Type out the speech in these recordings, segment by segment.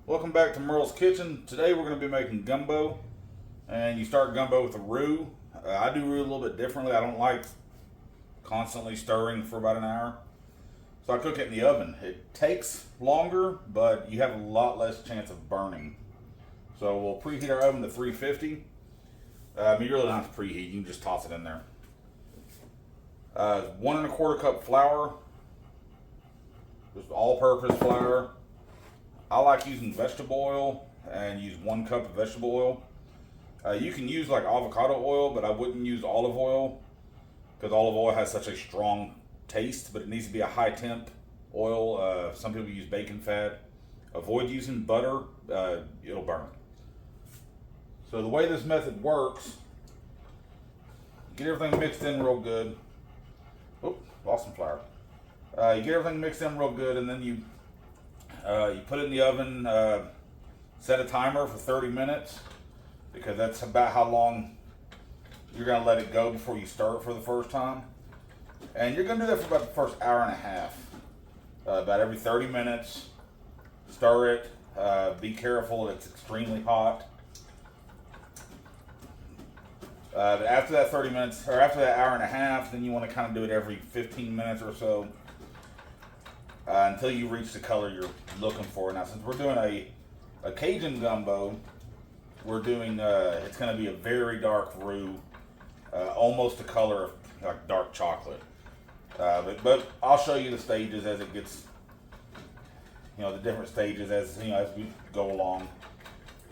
Welcome back to Merle's Kitchen. Today we're going to be making gumbo, and you start gumbo with a roux. I do roux a little bit differently. I don't like constantly stirring for about an hour, so I cook it in the oven. It takes longer, but you have a lot less chance of burning. So we'll preheat our oven to 350. You really don't have to preheat. You can just toss it in there. 1 1/4 cup flour, just all-purpose flour. I like using vegetable oil and use 1 cup of vegetable oil. You can use like avocado oil, but I wouldn't use olive oil because olive oil has such a strong taste, but it needs to be a high temp oil. Some people use bacon fat. Avoid using butter, it'll burn. So the way this method works, get everything mixed in real good. Oop, lost some flour. You get everything mixed in real good, and then you put it in the oven, set a timer for 30 minutes because that's about how long you're going to let it go before you stir it for the first time. And you're going to do that for about the first hour and a half. About every 30 minutes, stir it. Be careful, it's extremely hot. But after that 30 minutes, or after that hour and a half, then you want to kind of do it every 15 minutes or so. Until you reach the color you're looking for. Now, since we're doing a Cajun Gumbo, we're doing, it's going to be a very dark roux, almost the color of like dark chocolate. But I'll show you the stages as it gets, the different stages as we go along.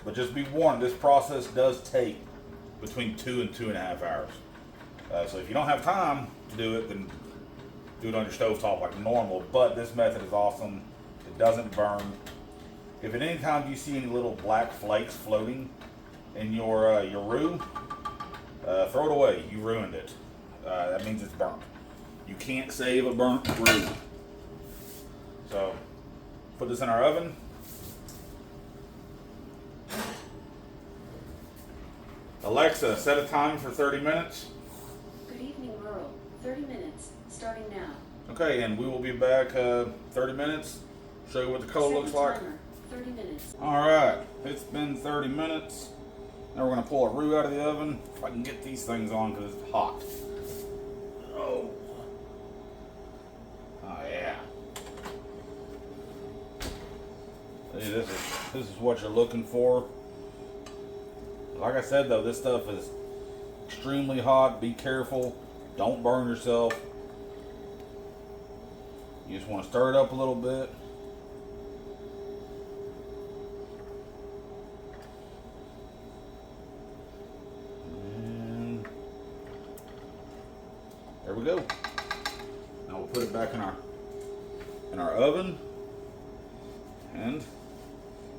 But just be warned, this process does take between 2 and 2.5 hours. So if you don't have time to do it, then do it on your stovetop like normal, but this method is awesome. It doesn't burn. If at any time you see any little black flakes floating in your roux, throw it away. You ruined it. That means it's burnt. You can't save a burnt roux. So put this in our oven. Alexa, set a time for 30 minutes. Good evening, Merle. 30 minutes. Starting now. Okay, and we will be back 30 minutes. Show you what the color looks like. Timer, 30 minutes. Alright, it's been 30 minutes. Now we're going to pull our roux out of the oven. If I can get these things on because it's hot. Oh. Oh yeah. See, this is what you're looking for. Like I said though, this stuff is extremely hot. Be careful. Don't burn yourself. You just want to stir it up a little bit. And there we go. Now we'll put it back in our oven and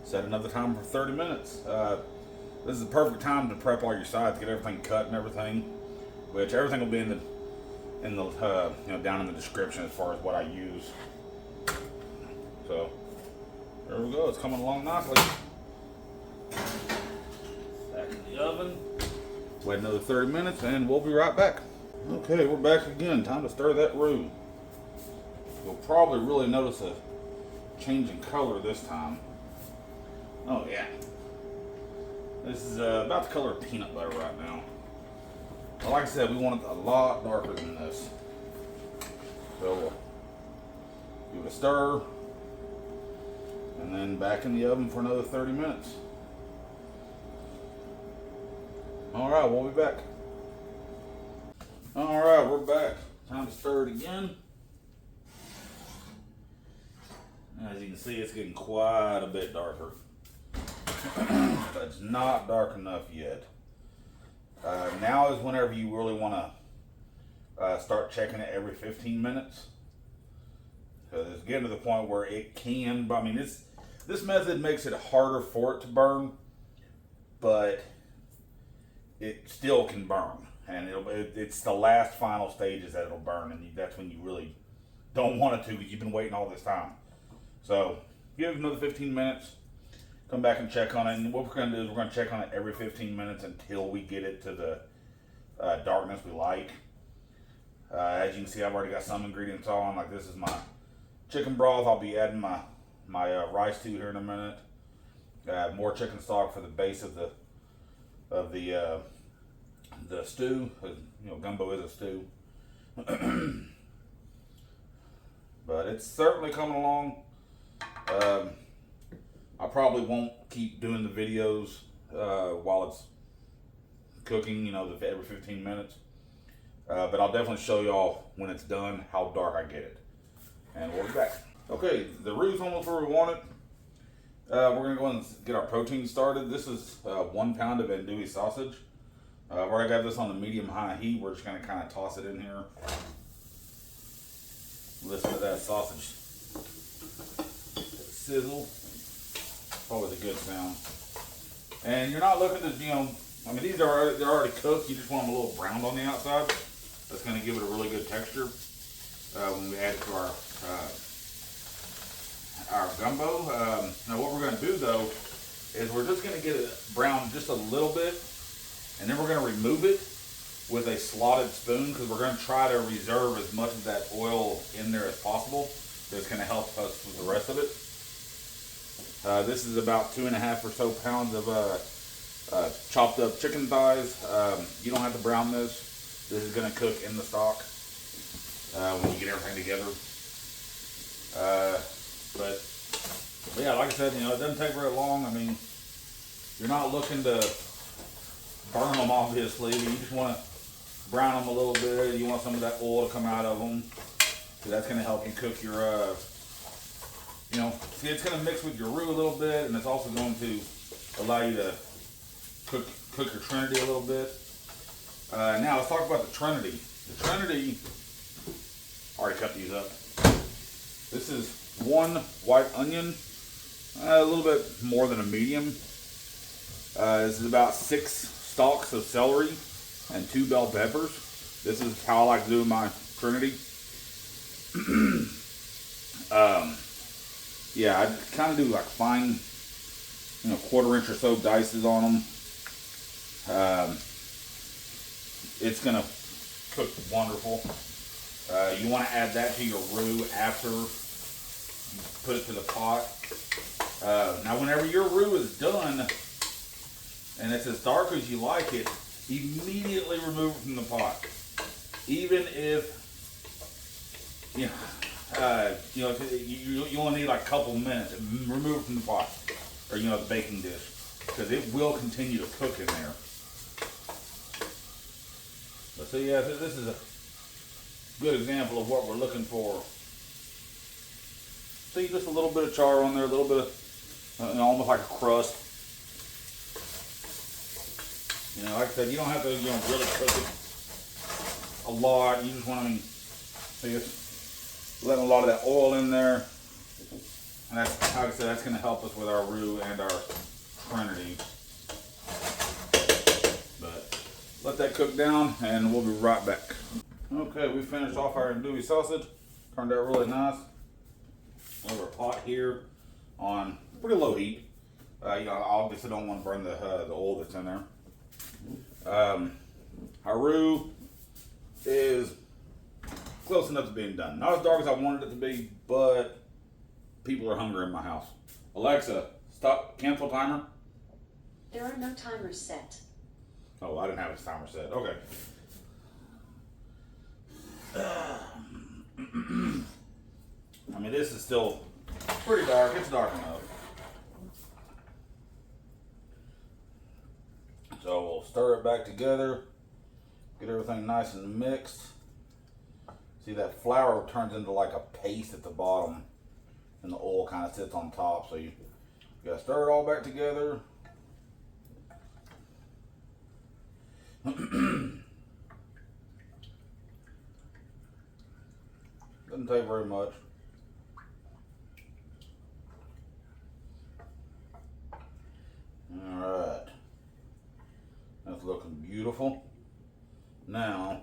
set another timer for 30 minutes. This is the perfect time to prep all your sides, get everything cut and everything, which everything will be in the down in the description as far as what I use. So there we go. It's coming along nicely. Back in the oven. Wait another 30 minutes, and we'll be right back. Okay, we're back again. Time to stir that roux. You'll probably really notice a change in color this time. Oh yeah. This is about the color of peanut butter right now. Well, like I said, we want it a lot darker than this. So we'll give it a stir, and then back in the oven for another 30 minutes. Alright, we'll be back. Alright, we're back. Time to stir it again. As you can see, it's getting quite a bit darker. But it's not dark enough yet. Now is whenever you really want to start checking it every 15 minutes. Because it's getting to the point where it can, I mean, this method makes it harder for it to burn, but it still can burn. And it's the last final stages that it'll burn, and that's when you really don't want it to because you've been waiting all this time. So give it another 15 minutes. Come back and check on it, and what we're going to do is we're going to check on it every 15 minutes until we get it to the darkness we like. As you can see, I've already got some ingredients on. Like this is my chicken broth. I'll be adding my rice to here in a minute. More chicken stock for the base of the stew. You know, gumbo is a stew. But it's certainly coming along. I probably won't keep doing the videos while it's cooking, you know, every 15 minutes. But I'll definitely show y'all when it's done how dark I get it. And we'll be back. Okay, the roux's almost where we want it. We're going to go and get our protein started. This is 1 pound of andouille sausage. I've already got this on the medium-high heat. We're just going to kind of toss it in here. Listen to that sausage sizzle. Always a good sound. And you're not looking to, you know, I mean, they're already cooked. You just want them a little browned on the outside. That's going to give it a really good texture when we add it to our gumbo. Now what we're going to do though is we're just going to get it browned just a little bit, and then we're going to remove it with a slotted spoon because we're going to try to reserve as much of that oil in there as possible. That's going to help us with the rest of it. This is about 2.5 or so pounds of chopped up chicken thighs. You don't have to brown this. This is going to cook in the stock when you get everything together. But yeah, like I said, you know, it doesn't take very long. I mean, you're not looking to burn them, obviously. You just want to brown them a little bit. You want some of that oil to come out of them. So that's going to help you cook your, you know, see, it's going to mix with your roux a little bit, and it's also going to allow you to cook your Trinity a little bit. Now let's talk about the Trinity. The Trinity, I already cut these up. This is 1 white onion, a little bit more than a medium. This is about 6 stalks of celery and 2 bell peppers. This is how I like to do my Trinity. Yeah, I kind of do like fine, you know, 1/4 inch or so dices on them. It's gonna cook wonderful. You want to add that to your roux after you put it to the pot. Now, whenever your roux is done and it's as dark as you like it, immediately remove it from the pot. Even if you only need like a couple minutes. Remove it from the pot, or you know, the baking dish, because it will continue to cook in there. But so yeah, this is a good example of what we're looking for. See, just a little bit of char on there, a little bit of almost like a crust. You know, like I said, you don't have to, you know, really cook it a lot. You just want to, see, it's letting a lot of that oil in there, and that's, like I said, that's going to help us with our roux and our Trinity. But let that cook down, and we'll be right back. Okay, we finished off our andouille sausage. Turned out really nice. Over a pot here on pretty low heat. You know, I obviously don't want to burn the oil that's in there. Our roux is close enough to being done. Not as dark as I wanted it to be, but people are hungry in my house. Alexa, stop, cancel timer. There are no timers set. Oh, I didn't have a timer set. Okay. I mean, this is still pretty dark. It's dark enough. So we'll stir it back together, get everything nice and mixed. See, that flour turns into like a paste at the bottom, and the oil kind of sits on top. So you gotta stir it all back together. Doesn't take very much. All right, that's looking beautiful. Now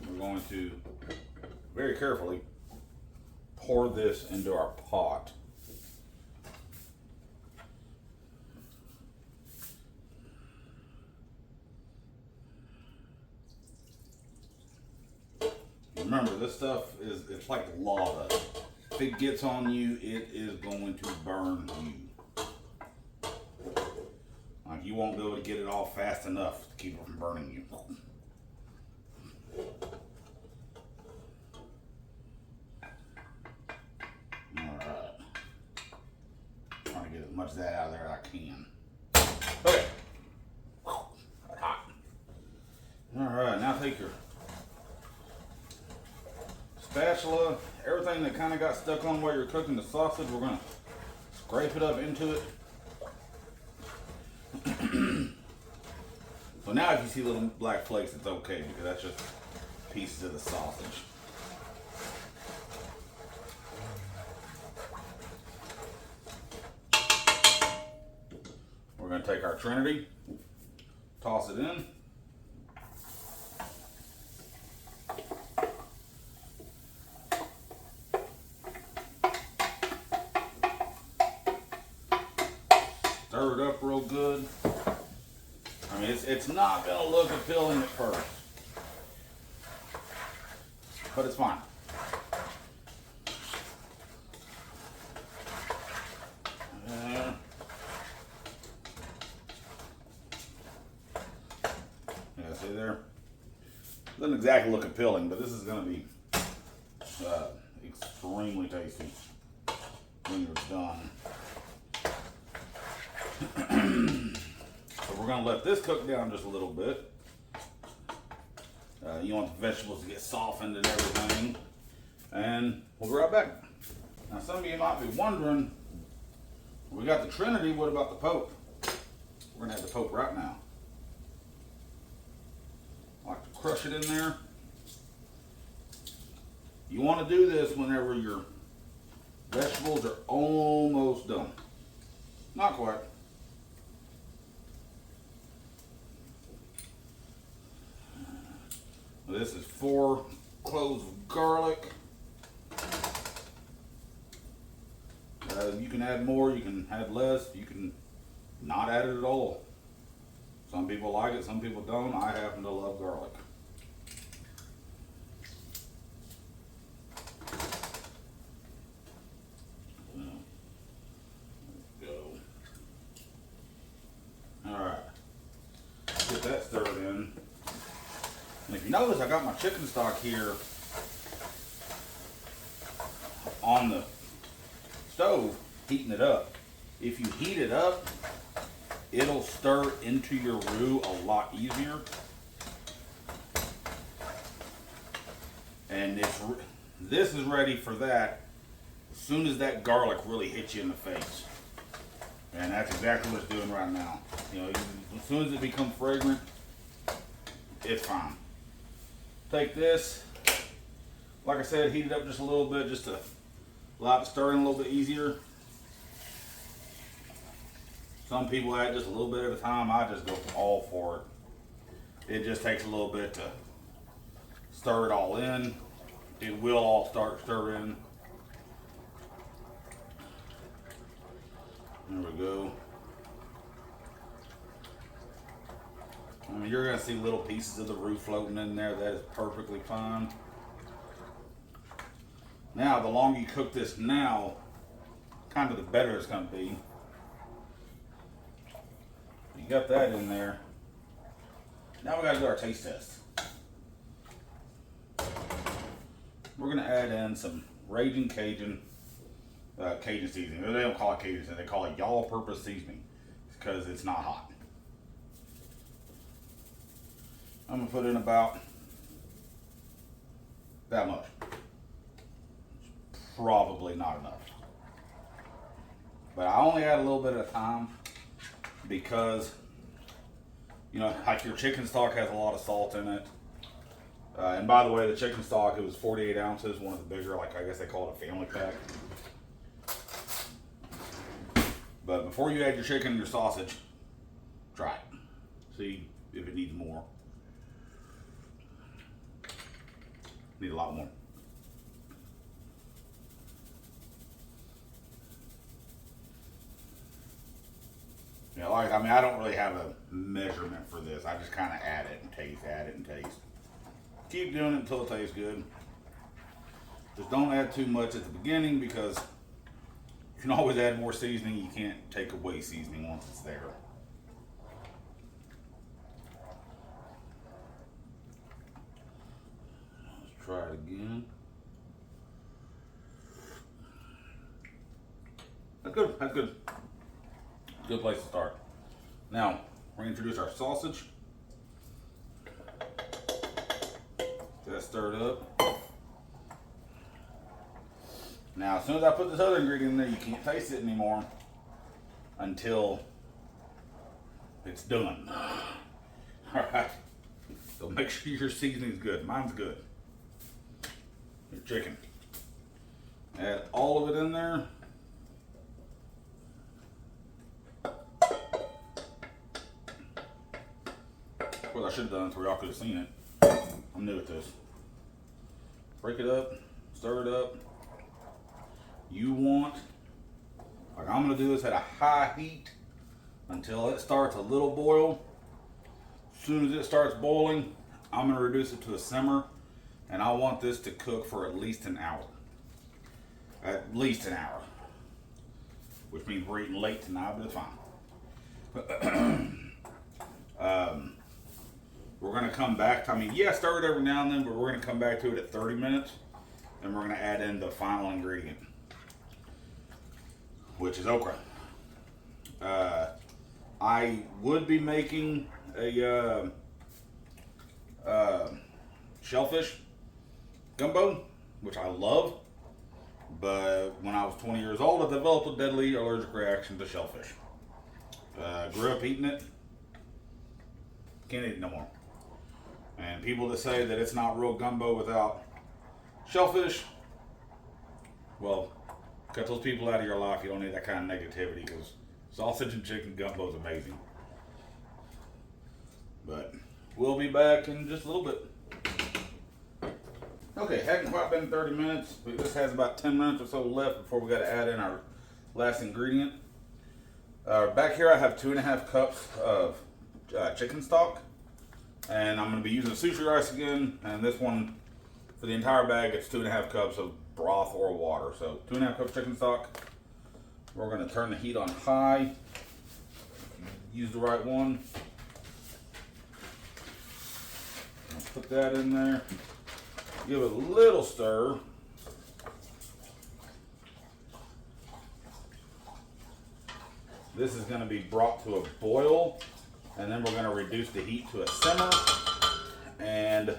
we're going to very carefully pour this into our pot. Remember, this stuff it's like lava. If it gets on you, it is going to burn you. won't be able to get it all fast enough to keep it from burning you. Alright. Trying to get as much of that out of there as I can. Okay. That's hot. Alright, now take your spatula, everything that kind of got stuck on while you're cooking the sausage, we're going to scrape it up into it. So now if you see little black flakes, it's okay because that's just pieces of the sausage. We're going to take our Trinity, toss it in. Stir it up real good. I mean, it's not going to look appealing at first, but it's fine. Yeah, see there? Doesn't exactly look appealing, but this is going to be extremely tasty when you're done. So we're going to let this cook down just a little bit. You want the vegetables to get softened and everything. And we'll be right back. Now some of you might be wondering, we got the Trinity, what about the Pope? We're going to have the Pope right now. I like to crush it in there. You want to do this whenever your vegetables are almost done. Not quite. This is 4 cloves of garlic. You can add more, you can add less, you can not add it at all. Some people like it, some people don't. I happen to love garlic. There we go. Alright. Get that stirred in. And if you notice, I got my chicken stock here on the stove, heating it up. If you heat it up, it'll stir into your roux a lot easier. And this is ready for that as soon as that garlic really hits you in the face. And that's exactly what it's doing right now. You know, as soon as it becomes fragrant, it's fine. Take this, like I said, heat it up just a little bit just to allow it to stir in a little bit easier. Some people add just a little bit at a time. I just go all for it. It just takes a little bit to stir it all in. It will all stir in. There we go. I mean, you're going to see little pieces of the roux floating in there. That is perfectly fine. Now, the longer you cook this now, kind of the better it's going to be. You got that in there. Now we got to do our taste test. We're going to add in some Raging Cajun seasoning. They don't call it Cajun seasoning. They call it all-purpose seasoning because it's not hot. I'm going to put in about that much. Probably not enough. But I only add a little bit at a time because, you know, like your chicken stock has a lot of salt in it. And by the way, the chicken stock, it was 48 ounces, one of the bigger, like I guess they call it a family pack. But before you add your chicken and your sausage, try it. See if it needs more. Need a lot more. Yeah, like, I mean, I don't really have a measurement for this. I just kind of add it and taste, Keep doing it until it tastes good. Just don't add too much at the beginning because you can always add more seasoning. You can't take away seasoning once it's there. try it again. That's good. That's good. Good place to start. Now, we're going to introduce our sausage. Get that stirred up. Now, as soon as I put this other ingredient in there, you can't taste it anymore until it's done. Alright. So make sure your seasoning's good. Mine's good. Your chicken. Add all of it in there. Well, I should have done it so y'all could have seen it. I'm new at this. Break it up, stir it up. You want, like I'm gonna do this at a high heat until it starts a little boil. As soon as it starts boiling, I'm gonna reduce it to a simmer, and I want this to cook for at least an hour. At least an hour. Which means we're eating late tonight, but it's fine. We're gonna come back, stir it every now and then, but we're gonna come back to it at 30 minutes, and we're gonna add in the final ingredient, which is okra. I would be making a shellfish gumbo, which I love, but when I was 20 years old, I developed a deadly allergic reaction to shellfish. Grew up eating it, can't eat it no more. And people that say that it's not real gumbo without shellfish, well, cut those people out of your life. You don't need that kind of negativity, because sausage and chicken gumbo is amazing. But we'll be back in just a little bit. Okay, hasn't quite been 30 minutes, but this has about 10 minutes or so left before we got to add in our last ingredient. Back here I have 2.5 cups of chicken stock, and I'm going to be using sushi rice again, and this one, for the entire bag, it's 2.5 cups of broth or water. So 2.5 cups chicken stock. We're going to turn the heat on high. Use the right one. I'll put that in there. Give it a little stir. This is going to be brought to a boil, and then we're going to reduce the heat to a simmer and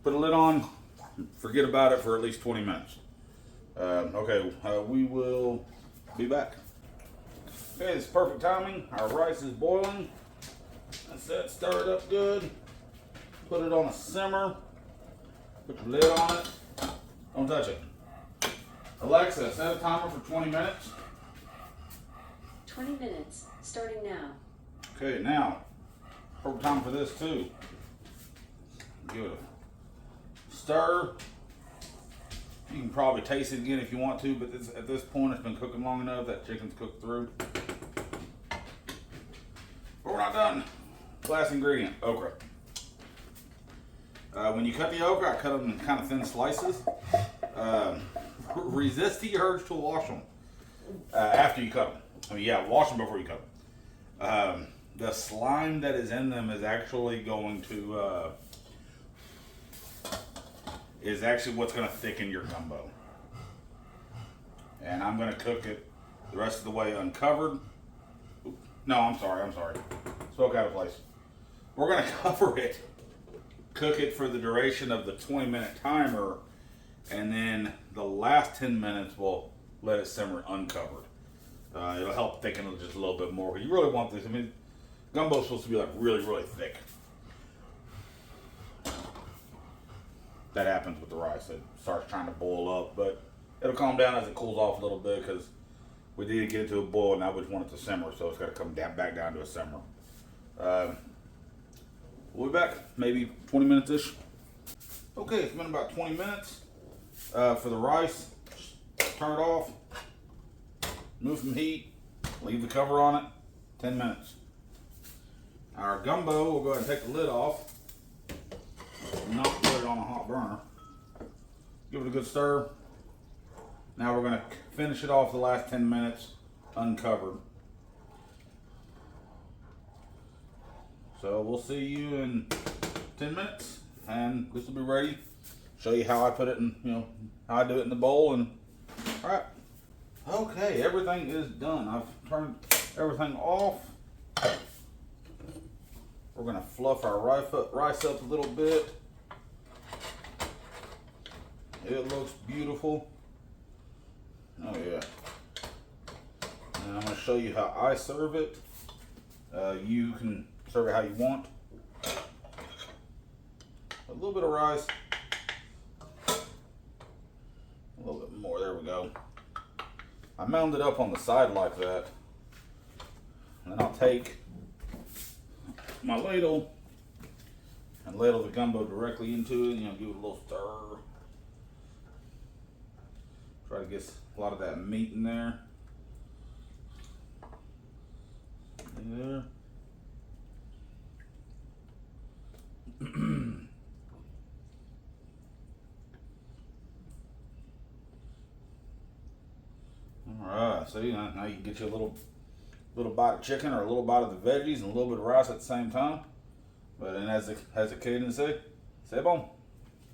put a lid on. Forget about it for at least 20 minutes. We will be back. Okay, it's perfect timing. Our rice is boiling. That's it. Stir it up good. Put it on a simmer. Put your lid on it. Don't touch it. Alexa, set a timer for 20 minutes. 20 minutes, starting now. Okay, now, perfect time for this too. Give it a stir. You can probably taste it again if you want to, but at this point it's been cooking long enough that chicken's cooked through. But we're not done. Last ingredient, okra. When you cut the okra, I cut them in kind of thin slices. Resist the urge to wash them after you cut them. Wash them before you cut them. The slime that is in them is actually going to what's going to thicken your gumbo. And I'm going to cook it the rest of the way uncovered. No, I'm sorry. Spoke out of place. We're going to cover it, cook it for the duration of the 20-minute timer, and then the last 10 minutes we'll let it simmer uncovered. It'll help thicken it just a little bit more. You really want this. Gumbo's supposed to be like really, really thick. That happens with the rice. It starts trying to boil up, but it'll calm down as it cools off a little bit, because we need to get it to a boil. Now we just want it to simmer, so it's got to come back down to a simmer. We'll be back, maybe 20 minutes-ish. Okay, it's been about 20 minutes. For the rice, turn it off, move from heat, leave the cover on it, 10 minutes. Our gumbo, we'll go ahead and take the lid off, not put it on a hot burner. Give it a good stir. Now we're going to finish it off the last 10 minutes uncovered. So we'll see you in 10 minutes, and this will be ready show you how I put it in, how I do it in the bowl. And all right, okay, everything is done. I've turned everything off. We're gonna fluff our rice up a little bit. It looks beautiful. Oh yeah. And I'm gonna show you how I serve it. You can serve it how you want. A little bit of rice. A little bit more, there we go. I mound it up on the side like that. And then I'll take my ladle and ladle the gumbo directly into it. Give it a little stir. Try to get a lot of that meat in there. There. Alright, see, now you can get you a little bite of chicken or a little bite of the veggies and a little bit of rice at the same time. But then as the Cajuns say, c'est bon.